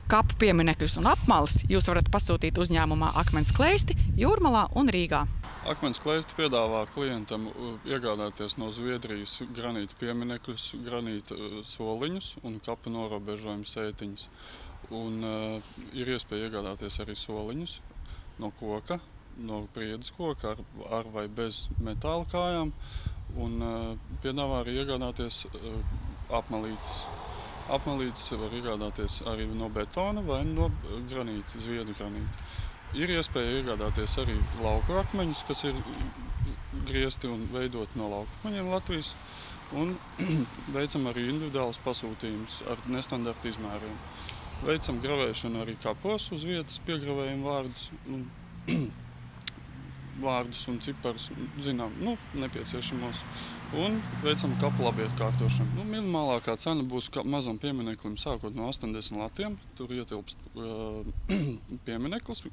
Kapu pieminekļus un apmales jūs varat pasūtīt uzņēmumā Akmens Kleisti, Jūrmalā un Rīgā. Akmens Kleisti piedāvā klientam iegādāties no Zviedrijas granīta pieminekļus, granīta soliņus un kapu norobežojumu sētiņus. Un ir iespēja iegādāties arī soliņus no koka, no priedes koka ar vai bez metāla kājām. Un piedāvā arī iegādāties apmalītes. Apmalītes var iegādāties arī no betona vai no granīta, zviedru granīta. Ir iespēja iegādāties arī lauku akmeņus, kas ir griezti un veidoti no lauku akmeņiem Latvijas. Un veicam arī individuālus pasūtījumus ar nestandarta izmēriem. Veicam gravēšanu arī kapos uz vietas, piegravējam vārdus un ciparus, zinām, nepieciešamos. Un veicam kapu labietkārtošanu. Minimālākā cena būs mazam piemineklim sākot no 80 latiem. Tur ietilpst piemineklis,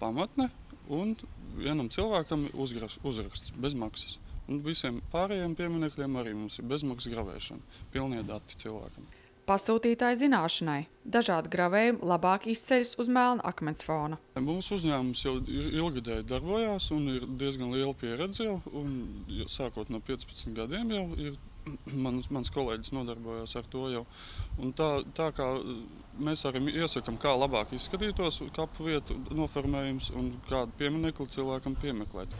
pamatne un vienam cilvēkam uzraksts bez maksas. Un visiem pārējiem pieminekļiem arī mums ir bezmaksas gravēšana. Pilnie dati cilvēkam. Pasūtītāja zināšanai dažādi gravējumi labāk izceļas uz melna akmens fona. Mūsu uzņēmums jau ilgadēji darbojās un ir diezgan liela pieredze jau. Un sākot no 15 gadiem jau ir mans kolēģis nodarbojās ar to jau. Un tā kā mēs arī iesakam, kā labāk izskatītos kapu vietu noformējums un kādu pieminekli cilvēkam piemeklēt.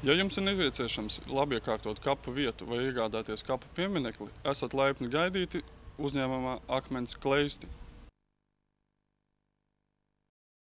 Ja jums ir nepieciešams labi iekārtot kapu vietu vai iegādāties kapu pieminekli, esat laipni gaidīti uzņēmumā Akmens Kleisti.